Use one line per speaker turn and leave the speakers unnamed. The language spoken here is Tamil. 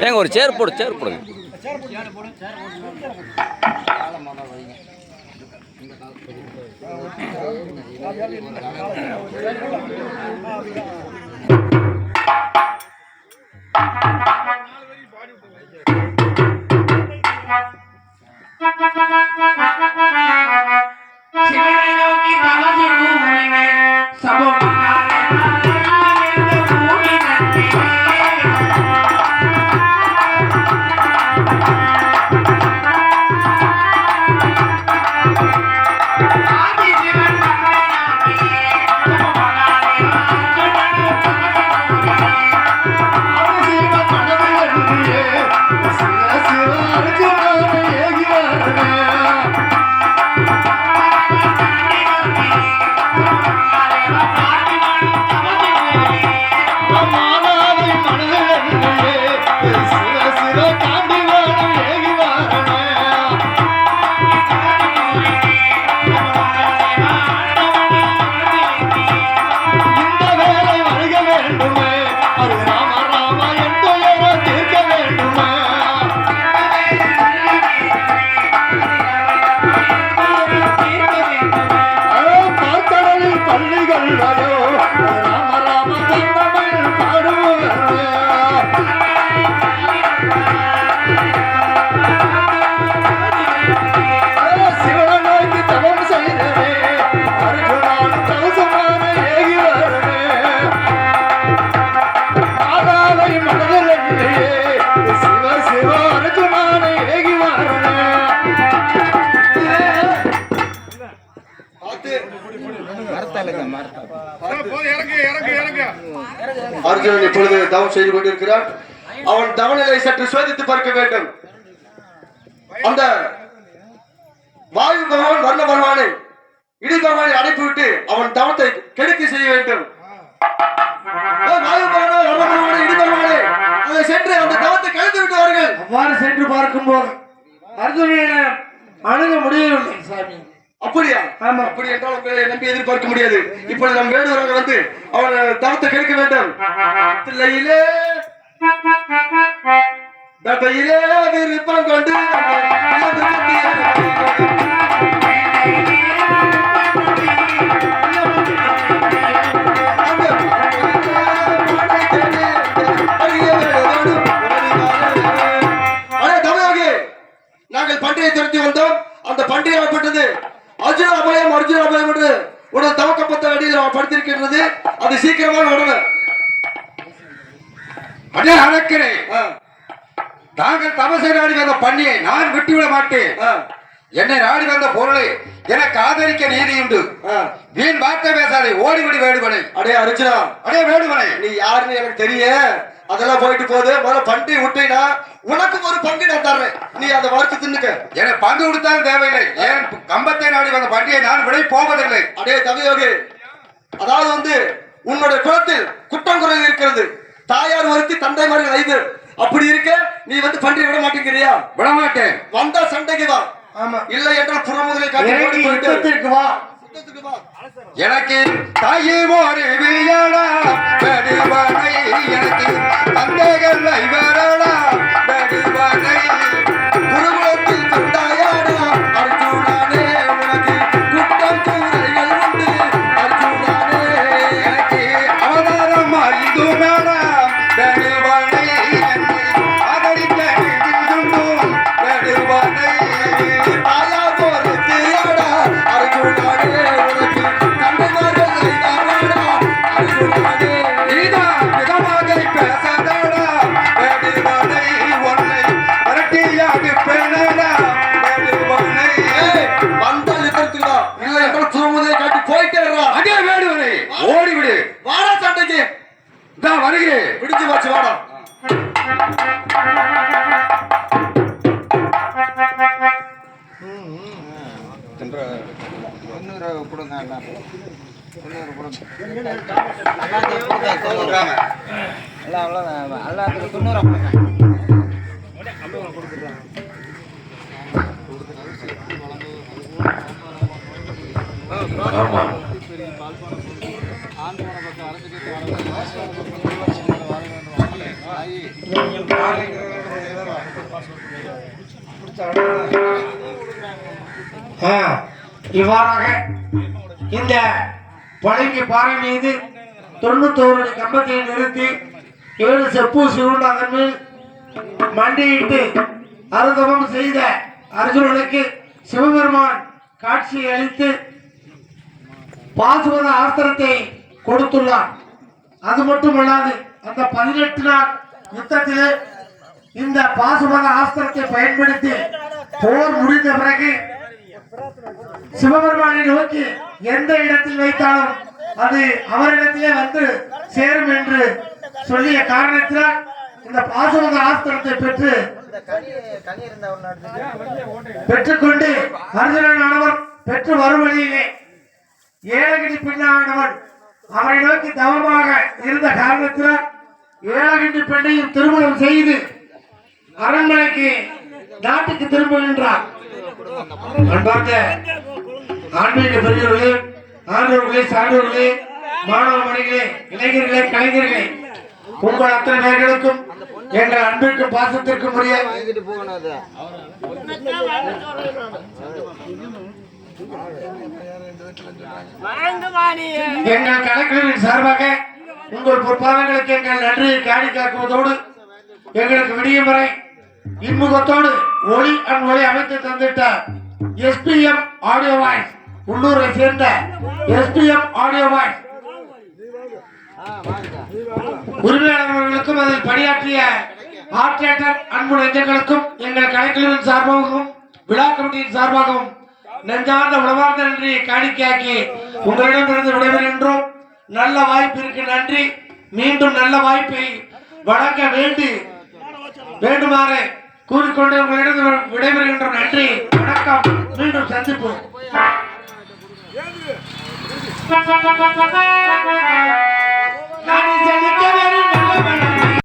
ஏங்க ஒரு சேர் போடுங்க.
அர்ஜுனன் இப்பொழுது தவம் செய்து கொண்டிருக்கிறார். அவன் தவநிலை சற்று சோதித்து பார்க்க வேண்டும். அந்த வாயு பகவான் வர்ண பகவானை இடி பகவானை அனுப்பிவிட்டு அவன் தவத்தை கெடுக்க செய்ய வேண்டும். வாயு பகவானை வர்ண பகவானை இடி பகவானை அதை சென்று அந்த தவத்தை கெடுத்து விட்டார்கள்.
அவ்வாறு சென்று பார்க்கும்போது அர்ஜுனனை அணுக முடியவில்லை சாமி.
அப்படியா? ஆமா. அப்படி என்றால் உங்களை நம்பி எதிர்பார்க்க முடியாது. இப்பொழுது நம் வேடுவராக வந்து அவன் தவத்தை கெடுக்க வேண்டும். தில்லையிலே தட்டையிலே விருப்பம் கொண்டு நாங்கள் பண்டிகை துரத்தி வந்தோம். அந்த பண்டிகை ஏற்பட்டது அர்ஜுன அபயம் என்று உடல் தவக்கப்பட்ட அடியில் படுத்திருக்கின்றது. அது சீக்கிரமாக உடனே
அடே அழைக்கிறேன். தாங்கள் தபசை நாடி வந்த பண்ணியை நான் விட்டுவிட மாட்டேன். என்னை நாடி வந்த பொருளை எனக்கு ஆதரிக்க நீதி உண்டு. வீண் வார்த்தை பேசாதே. ஓடிவிடி வேடுவனை.
அடே அர்ஜுனா,
அடே வேடுவனை,
நீ யாருன்னு எனக்கு தெரியும். அதெல்லாம் போயிட்டு போகுது. முதல்ல பண்டி விட்டீங்கன்னா உனக்கு ஒரு பங்கு நான் தர்றேன். நீ அதை வறுத்து தின்னுக்க.
எனக்கு பங்கு கொடுத்தாலும் தேவையில்லை. ஏன் கம்பத்தை நாடி வந்த பண்டிகை நான் விட போவதில்லை.
அடே கவியோகி, அதாவது வந்து உன்னுடைய குலத்தில் குற்றம் குறை இருக்கிறது. தாயார் வருத்தி தந்தை மாதிரி ஐந்து அப்படி இருக்க நீ வந்து பண்டிகை விட மாட்டேங்கிறியா?
விட மாட்டேன்.
வந்தா சண்டைக்கு வா. ஆமா. இல்லை என்றால் புறமுதலை காட்டி யுத்தத்திற்கு வா.
எனக்கு தாயும் ஒரு வியடா பெருவனை, எனக்கு தந்தைகள் ஐவரடா பெருவனை,
குருகுலத்தில் தந்தாயாடா அர்ஜுனானே, உனக்கு குற்றம் கூரைகள் உண்டு அர்ஜுனானே,
எனக்கு அவதாரம் அறிந்து மேடா பெருவனை, என்னை ஆதரிக்க நீதியும் பெருவனை,
தாயார் ஒரு தியாடா அர்ஜுனானே, உனக்கு கண்டமார்கள் ஐதாடா அர்ஜுனானே,
நீதான் விதமாக பேசாதடா பெருவனை, உன்னை அரட்டியாக பெண்ணடா பெருவனை.
வந்தால் இருக்கிறதுடா, இல்லை என்றால் புறமுதலை காட்டி போயிட்டே இருடா.
அதே வேடுவனை ஓடிவிடு.
வாடா சண்டைக்கு.
நான் வருகிறேன்.
பிடிச்சு போச்சு வாடா.
ஆமா இவ்வாறாக இந்த பழங்கி பாறை மீது 91 அடி கம்பத்தை நிறுத்தி 7 செப்பு சிவுண்டாதன் மேல் மண்டியிட்டு அருந்தவம் செய்த அர்ஜுனனுக்கு சிவபெருமான் காட்சி அளித்து பாசுபத ஆஸ்திரத்தை கொடுத்துள்ளார். அது மட்டுமல்லாது அந்த 18 நாள் யுத்தத்திலே இந்த பாசுபத ஆஸ்திரத்தை பயன்படுத்தி போர் முடிந்த பிறகு சிவபெருமானை நோக்கி எந்த இடத்தில் வைத்தாலும் அது அவரிடத்திலே வந்து சேரும் என்று சொல்லிய காரணத்தினால் இந்த பாசுபத ஆஸ்திரத்தை பெற்றுக்கொண்டு அர்ஜுனனானவர் பெற்று வரும் வழியிலே ஏழகிரி பெண்ணானவன் அவரை நோக்கி தவமாக இருந்த காரணத்தினால் ஏழகிரி பெண்ணையும் திருமணம் செய்து அரண்மனைக்கு நாட்டுக்கு திரும்புகின்றார். அன்பார்ந்த ஆன்மீக பெரியவர்களே, ஆண்டவர்களே, சான்றோர்களே, மாணவ மணிகளே, இளைஞர்களே, கலைஞர்களே, உங்கள் அத்தனை பேர்களுக்கும் எங்கள் அன்பிற்கும் பாசத்திற்கும் உரிய எங்கள் கலைஞரின் சார்பாக உங்கள் பொற்பாதங்களுக்கு எங்கள் நன்றியை காணிக்காக்குவதோடு எங்களுக்கு விடியும் வரை இன்முகத்தோடு ஒளி ஒளி அமைத்து தந்திட்ட எஸ்பிஎம் ஆடியோ வாய்ஸ், உள்ளூரை சேர்ந்த எஸ்பிஎம் ஆடியோ வாய்ஸ் உரிமையாளர்களுக்கும் அதில் பணியாற்றிய ஆர்டிஸ்டர் அன்பு நெஞ்சங்களுக்கும் எங்கள் கலைஞரின் சார்பாகவும் விழா கமிட்டியின் சார்பாகவும் நெஞ்சார்ந்த உளவார்ந்த நன்றியை காணிக்கையாக்கி உங்களிடமிருந்து விடைபெறுகின்றோம். நல்ல வாய்ப்பிற்கு நன்றி. மீண்டும் நல்ல வாய்ப்பை வழங்க வேண்டுமாறு கூறிக்கொண்டு உங்களிடம் விடைபெறுகின்ற நன்றி, வணக்கம். மீண்டும் சந்திப்போம்.